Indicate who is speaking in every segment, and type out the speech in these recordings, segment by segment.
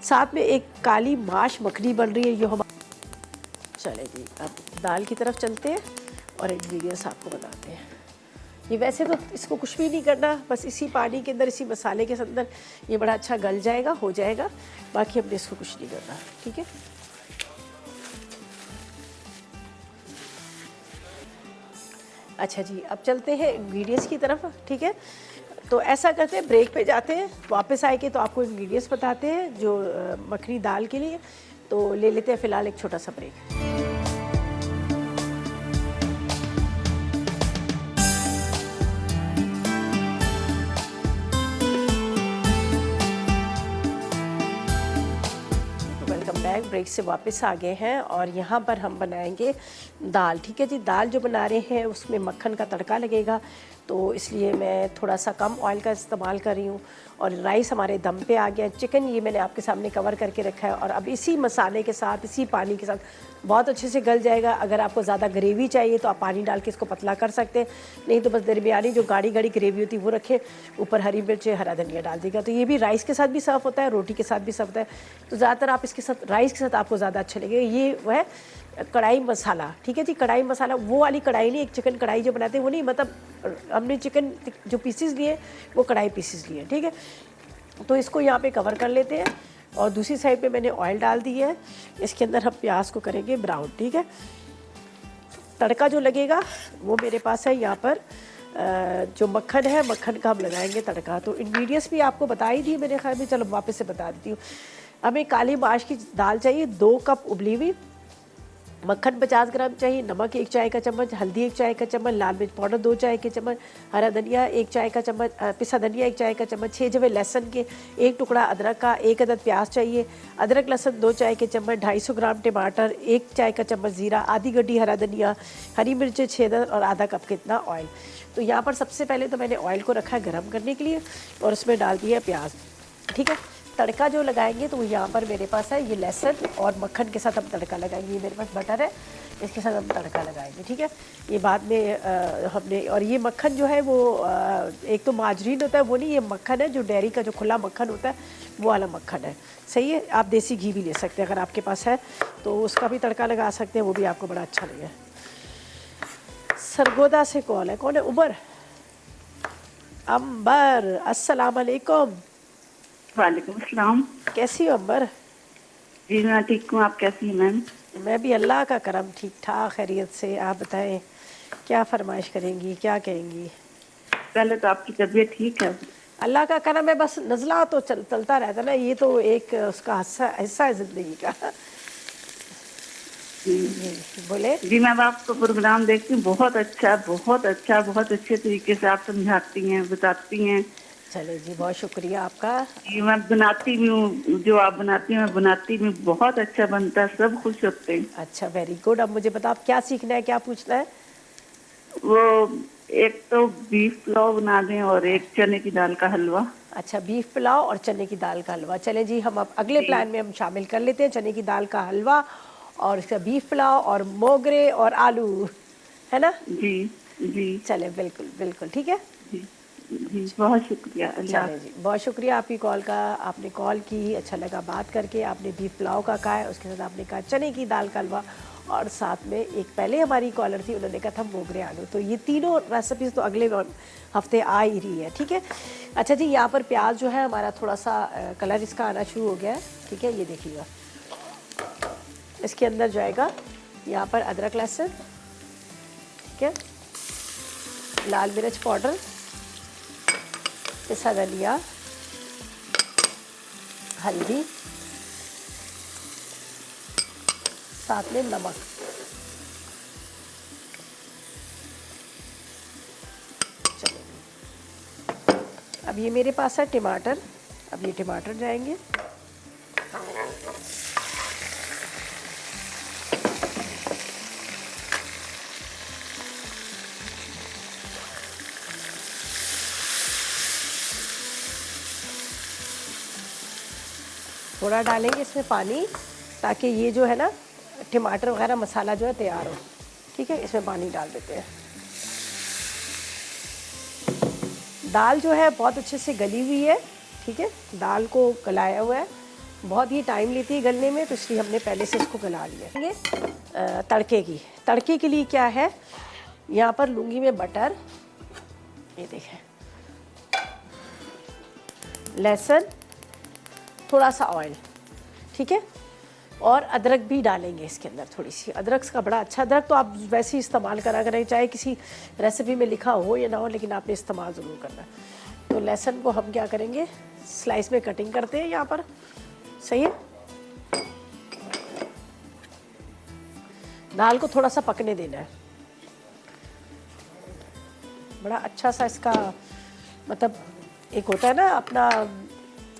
Speaker 1: साथ में एक काली माश मखनी बन रही है, ये हम चले जी। अब दाल की तरफ चलते हैं और इंग्रेडिएंट्स आपको बताते हैं। ये वैसे तो इसको कुछ भी नहीं करना, बस इसी पानी के अंदर, इसी मसाले के अंदर ये बड़ा अच्छा गल जाएगा, हो जाएगा। बाकी हमने इसको कुछ नहीं करना, ठीक है। अच्छा जी, अब चलते हैं इंग्रेडिएंट्स की तरफ, ठीक है। तो ऐसा करते हैं, ब्रेक पे जाते हैं, वापस आए के तो आपको इंग्रेडिएंट्स बताते हैं जो मखनी दाल के लिए। तो ले लेते हैं फ़िलहाल एक छोटा सा ब्रेक। ब्रेक से वापस आ गए हैं और यहाँ पर हम बनाएंगे दाल, ठीक है जी। दाल जो बना रहे हैं उसमें मक्खन का तड़का लगेगा, तो इसलिए मैं थोड़ा सा कम ऑयल का इस्तेमाल कर रही हूँ। और राइस हमारे दम पे आ गया, चिकन ये मैंने आपके सामने कवर करके रखा है और अब इसी मसाले के साथ, इसी पानी के साथ बहुत अच्छे से गल जाएगा। अगर आपको ज़्यादा ग्रेवी चाहिए तो आप पानी डाल के इसको पतला कर सकते हैं, नहीं तो बस दरमियानी जो गाढ़ी गाढ़ी ग्रेवी होती है वो रखें, ऊपर हरी मिर्च हरा धनिया डाल देगा। तो ये भी राइस के साथ भी सर्व होता है, रोटी के साथ भी सर्व होता है। तो ज़्यादातर आप इसके साथ, राइस के साथ आपको ज़्यादा अच्छा लगेगा। ये वह है कढ़ाई मसाला, ठीक है जी। कढ़ाई मसाला वो वाली कढ़ाई नहीं, एक चिकन कढ़ाई जो बनाते हैं वो नहीं, मतलब हमने चिकन जो पीसेस लिए वो कढ़ाई पीसेस लिए, ठीक है। तो इसको यहाँ पे कवर कर लेते हैं और दूसरी साइड पे मैंने ऑयल डाल दी है। इसके अंदर हम प्याज को करेंगे ब्राउन, ठीक है। तड़का जो लगेगा वो मेरे पास है यहाँ पर, जो मक्खन है, मक्खन का हम लगाएंगे तड़का। तो इंग्रेडिएंट्स भी आपको बता ही दी मेरे ख्याल में, चलो वापस से बता देती हूँ। हमें काली माश की दाल चाहिए, 2 कप उबली हुई, मक्खन 50 ग्राम चाहिए, नमक 1 चाय का चम्मच, हल्दी 1 चाय का चम्मच, लाल मिर्च पाउडर 2 चाय के चम्मच, हरा धनिया 1 चाय का चम्मच, पिसा धनिया 1 चाय का चम्मच, 6 जवे लहसुन के, 1 टुकड़ा अदरक का, 1 अदद प्याज चाहिए, अदरक लहसुन 2 चाय के चम्मच, 250 ग्राम टमाटर, 1 चाय का चम्मच जीरा, आधी गड्डी हरा धनिया, हरी मिर्च 6 और आधा कप के इतना ऑयल। तो यहाँ पर सबसे पहले तो मैंने ऑयल को रखा है गर्म करने के लिए और उसमें डाल दिया प्याज, ठीक है। तड़का जो लगाएंगे तो यहाँ पर मेरे पास है ये लहसुन और मक्खन के साथ हम तड़का लगाएंगे। ये मेरे पास बटर है, इसके साथ हम तड़का लगाएंगे, ठीक है। ये बाद में हमने, और ये मक्खन जो है वो एक तो माजरीन होता है वो नहीं, ये मक्खन है जो डेयरी का जो खुला मक्खन होता है वो वाला मक्खन है, सही है। आप देसी घी भी ले सकते हैं अगर आपके पास है, तो उसका भी तड़का लगा सकते हैं, वो भी आपको बड़ा अच्छा लगेगा। सरगोदा से कॉल है, कौन है? उमर अंबर, अस्सलाम वालेकुम।
Speaker 2: वालेकुम अस्सलाम।
Speaker 1: कैसी हो अंबर?
Speaker 2: जी मैं ठीक हूँ, आप कैसी हैं मैम?
Speaker 1: मैं भी अल्लाह का करम ठीक ठाक खैरियत से। आप बताएं क्या फरमाइश करेंगी, क्या कहेंगी?
Speaker 2: पहले तो आपकी तबीयत ठीक है?
Speaker 1: अल्लाह का करम है, बस नज़ला तो चलता रहता ना, ये तो एक उसका हिस्सा है ज़िंदगी का। जी बोले।
Speaker 2: जी मैम, आपका प्रोग्राम देखती हूँ, बहुत अच्छा, बहुत अच्छा, बहुत अच्छे तरीके से आप समझाती हैं, बताती हैं।
Speaker 1: चले जी, बहुत शुक्रिया आपका।
Speaker 2: जी मैं बनाती भी हूँ, जो आप बनाती हैं मैं बनाती भी, बहुत अच्छा बनता है, सब खुश होते हैं।
Speaker 1: अच्छा, वेरी गुड। अब मुझे बताओ आप क्या सीखना है, क्या पूछना है?
Speaker 2: वो एक तो बीफ पुलाव बना दें और एक चने की दाल का हलवा।
Speaker 1: अच्छा, बीफ पुलाव और चने की दाल का हलवा। चले जी, हम अब अगले प्लान में हम शामिल कर लेते हैं चने की दाल का हलवा और इसका बीफ पुलाव और मोगरे और आलू, है ना?
Speaker 2: जी जी
Speaker 1: चले, बिल्कुल बिल्कुल ठीक है
Speaker 2: जी जी, बहुत शुक्रिया।
Speaker 1: चले जी, बहुत शुक्रिया आपकी कॉल का। आपने कॉल की, अच्छा लगा बात करके। आपने बीफ पुलाव का कहा है, उसके साथ आपने कहा चने की दाल का हलवा, और साथ में एक पहले हमारी कॉलर थी, उन्होंने कहा था मोगरे आलू। तो ये तीनों रेसिपीज़ तो अगले हफ्ते आ ही रही है, ठीक है। अच्छा जी, यहाँ पर प्याज जो है हमारा थोड़ा सा कलर इसका आना शुरू हो गया है, ठीक है। ये देखिएगा, इसके अंदर जाएगा यहाँ पर अदरक लहसुन, ठीक है, लाल मिर्च पाउडर, पिसा धनिया, हल्दी, साथ में नमक। चलो, अब ये मेरे पास है टमाटर, अब ये टमाटर जाएंगे। थोड़ा डालेंगे इसमें पानी, ताकि ये जो है ना टमाटर वगैरह मसाला जो है तैयार हो, ठीक है। इसमें पानी डाल देते हैं। दाल जो है बहुत अच्छे से गली हुई है, ठीक है, दाल को गलाया हुआ है बहुत ही टाइम लेती है गलने में, तो इसलिए हमने पहले से इसको गला लिया। ये तड़के के लिए क्या है, यहाँ पर लूँगी मैं बटर, ये देखें, लहसुन, थोड़ा सा ऑयल, ठीक है, और अदरक भी डालेंगे इसके अंदर, थोड़ी सी अदरक का बड़ा अच्छा, अदरक तो आप वैसे ही इस्तेमाल करा करें, चाहे किसी रेसिपी में लिखा हो या ना हो, लेकिन आपने इस्तेमाल ज़रूर करना है। तो लहसुन को हम क्या करेंगे, स्लाइस में कटिंग करते हैं यहाँ पर, सही है। दाल को थोड़ा सा पकने देना है, बड़ा अच्छा सा इसका मतलब एक होता है ना अपना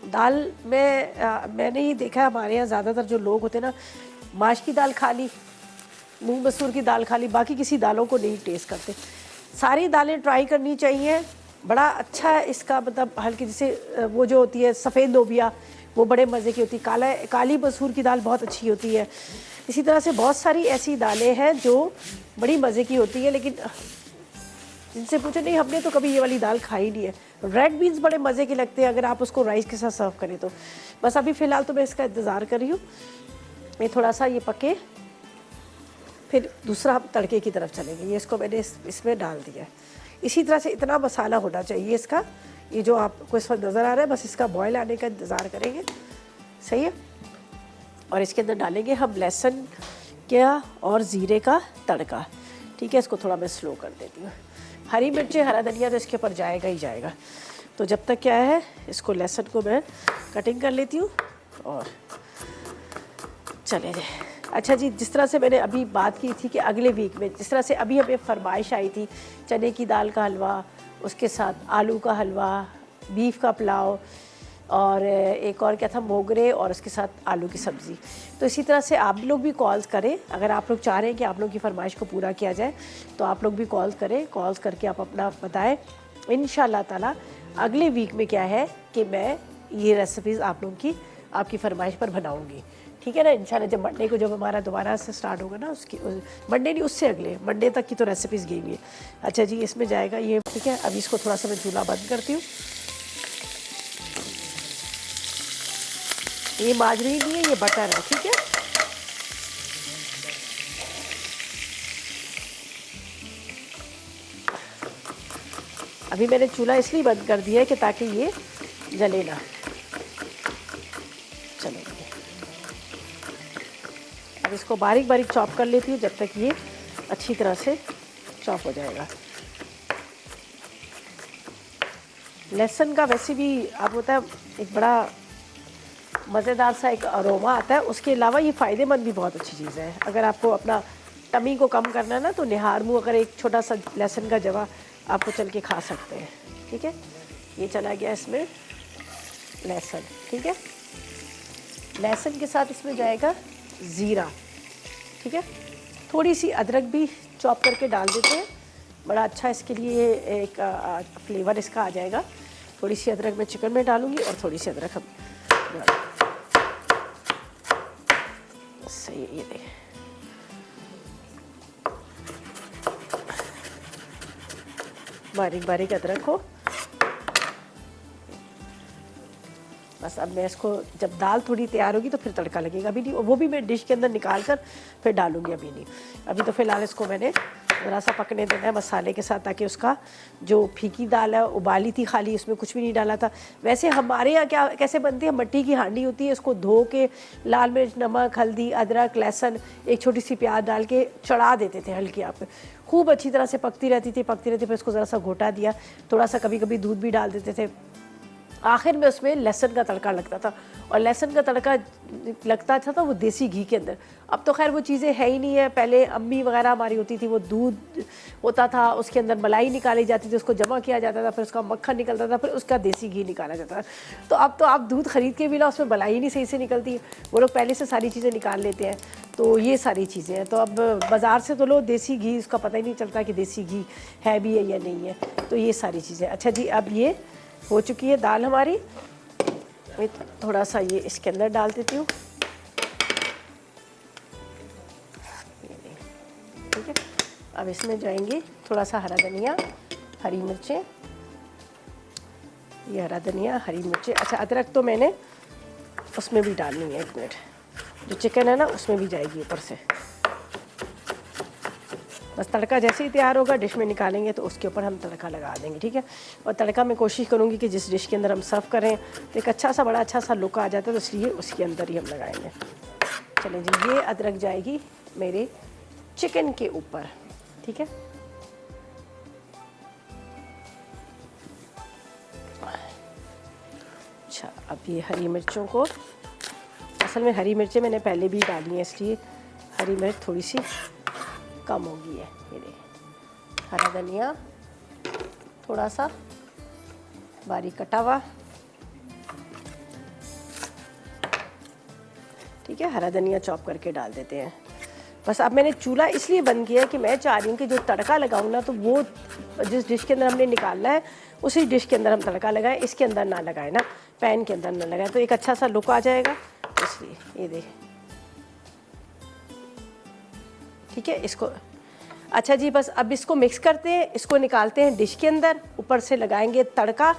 Speaker 1: दाल में मैंने ये देखा है हमारे यहाँ ज़्यादातर जो लोग होते हैं ना, माश की दाल खा ली, मूंग मसूर की दाल खा ली, बाकी किसी दालों को नहीं टेस्ट करते। सारी दालें ट्राई करनी चाहिए, बड़ा अच्छा है इसका मतलब हल्की, जैसे वो जो होती है सफ़ेद लोबिया, वो बड़े मज़े की होती है, काली मसूर की दाल बहुत अच्छी होती है। इसी तरह से बहुत सारी ऐसी दालें हैं जो बड़ी मज़े की होती है, लेकिन जिनसे पूछे नहीं हमने तो कभी ये वाली दाल खाई नहीं है। रेड बीन्स बड़े मज़े के लगते हैं अगर आप उसको राइस के साथ सर्व करें तो। बस अभी फ़िलहाल तो मैं इसका इंतज़ार कर रही हूँ, मैं थोड़ा सा ये पके, फिर दूसरा हम तड़के की तरफ चलेंगे। ये इसको मैंने इसमें डाल दिया है। इसी तरह से इतना मसाला होना चाहिए इसका, ये जो आपको इस वक्त नज़र आ रहा है, बस इसका बॉयल आने का इंतज़ार करेंगे, सही है। और इसके अंदर डालेंगे हम लहसुन क्या और ज़ीरे का तड़का, ठीक है। इसको थोड़ा मैं स्लो कर देती हूँ। हरी मिर्चें, हरा धनिया तो इसके ऊपर जाएगा ही जाएगा। तो जब तक क्या है, इसको लहसुन को मैं कटिंग कर लेती हूँ और चले जाए। अच्छा जी, जिस तरह से मैंने अभी बात की थी कि अगले वीक में, जिस तरह से अभी हमें फरमाइश आई थी चने की दाल का हलवा, उसके साथ आलू का हलवा, बीफ का पुलाव, और एक और क्या था, मोगरे, और उसके साथ आलू की सब्ज़ी। तो इसी तरह से आप लोग भी कॉल्स करें, अगर आप लोग चाह रहे हैं कि आप लोग की फरमाइश को पूरा किया जाए तो आप लोग भी कॉल्स करें, कॉल्स करके आप अपना बताएं। इंशाल्लाह ताला अगले वीक में क्या है कि मैं ये रेसिपीज़ आप लोगों की आपकी फरमाइश पर बनाऊँगी, ठीक है ना। इंशाल्लाह जब मंडे को जब हमारा दोबारा से स्टार्ट होगा ना, उसकी मंडे नहीं, उससे अगले मंडे तक की तो रेसिपीज़ गई हुई है। अच्छा जी, इसमें जाएगा ये, ठीक है। अभी इसको थोड़ा सा मैं चूल्हा बंद करती हूँ। ये माजरी नहीं है, ये बटर है, ठीक है। अभी मैंने चूल्हा इसलिए बंद कर दिया है कि ताकि ये जले ना। चलो अब इसको बारीक बारीक चॉप कर लेती हूँ जब तक ये अच्छी तरह से चॉप हो जाएगा। लहसुन का वैसे भी आप होता है एक बड़ा मज़ेदार सा एक अरोमा आता है, उसके अलावा ये फ़ायदेमंद भी बहुत अच्छी चीज़ है। अगर आपको अपना टमी को कम करना है ना, तो निहार मुँह अगर एक छोटा सा लहसुन का जवा आपको चल के खा सकते हैं, ठीक है। ये चला गया इसमें लहसुन, ठीक है। लहसुन के साथ इसमें जाएगा ज़ीरा, ठीक है। थोड़ी सी अदरक भी चॉप करके डाल देते हैं, बड़ा अच्छा इसके लिए एक फ्लेवर इसका आ जाएगा। थोड़ी सी अदरक मैं चिकन में डालूँगी और थोड़ी सी अदरक हम सही है। ये देखें, बारीक बारीक अदरक हो। बस अब मैं इसको जब दाल थोड़ी तैयार होगी तो फिर तड़का लगेगा, अभी नहीं, वो भी मैं डिश के अंदर निकाल कर फिर डालूंगी, अभी नहीं। अभी तो फ़िलहाल इसको मैंने ज़रा सा पकने देना है मसाले के साथ, ताकि उसका जो फीकी दाल है उबाली थी खाली, इसमें कुछ भी नहीं डाला था। वैसे हमारे यहाँ क्या कैसे बनती है, मट्टी की हांडी होती है, इसको धो के लाल मिर्च, नमक, हल्दी, अदरक, लहसुन, एक छोटी सी प्याज डाल के चढ़ा देते थे हल्की आप पे, खूब अच्छी तरह से पकती रहती थी। फिर इसको ज़रा सा घोटा दिया, थोड़ा सा कभी कभी दूध भी डाल देते थे। आखिर में उसमें लहसुन का तड़का लगता था, और लहसुन का तड़का लगता था वो देसी घी के अंदर। अब तो खैर वो चीज़ें है ही नहीं है। पहले अम्मी वगैरह हमारी होती थी, वो दूध होता था, उसके अंदर मलाई निकाली जाती थी, उसको जमा किया जाता था, फिर उसका मक्खन निकलता था, फिर उसका देसी घी निकाला जाता था। तो अब तो आप दूध ख़रीद के भी ना, उसमें मलाई ही नहीं सही से निकलती है, वो लोग पहले से सारी चीज़ें निकाल लेते हैं। तो ये सारी चीज़ें हैं। तो अब बाज़ार से तो लो देसी घी, उसका पता ही नहीं चलता कि देसी घी है भी है या नहीं है। तो ये सारी चीज़ें। अच्छा जी, अब ये हो चुकी है दाल हमारी। मैं थोड़ा सा ये इसके अंदर डाल देती हूँ, ठीक है। अब इसमें जाएंगे थोड़ा सा हरा धनिया, हरी मिर्चें, ये हरा धनिया, हरी मिर्चें। अच्छा, अदरक तो मैंने उसमें भी डालनी है, 1 मिनट। जो चिकन है ना उसमें भी जाएगी ऊपर से। बस तड़का जैसे ही तैयार होगा डिश में निकालेंगे तो उसके ऊपर हम तड़का लगा देंगे, ठीक है। और तड़का मैं कोशिश करूँगी कि जिस डिश के अंदर हम सर्व करें तो एक अच्छा सा बड़ा अच्छा सा लुक आ जाता है, तो इसलिए उसके अंदर ही हम लगाएंगे। चलें जी, ये अदरक जाएगी मेरे चिकन के ऊपर, ठीक है। अच्छा, अब ये हरी मिर्चों को, असल में हरी मिर्चें मैंने पहले भी डाली हैं, इसलिए हरी मिर्च थोड़ी सी कम हो गई है। ये देखिए, हरा धनिया थोड़ा सा बारीक कटा हुआ, ठीक है। हरा धनिया चॉप करके डाल देते हैं। बस अब मैंने चूल्हा इसलिए बंद किया है कि मैं चाह रही हूँ कि जो तड़का लगाऊँ ना, तो वो जिस डिश के अंदर हमने निकालना है उसी डिश के अंदर हम तड़का लगाएं, इसके अंदर ना लगाएं ना, पैन के अंदर ना लगाएं, तो एक अच्छा सा लुक आ जाएगा, इसलिए। ये देखिए, ठीक है। इसको अच्छा जी, बस अब इसको मिक्स करते हैं, इसको निकालते हैं डिश के अंदर, ऊपर से लगाएंगे तड़का।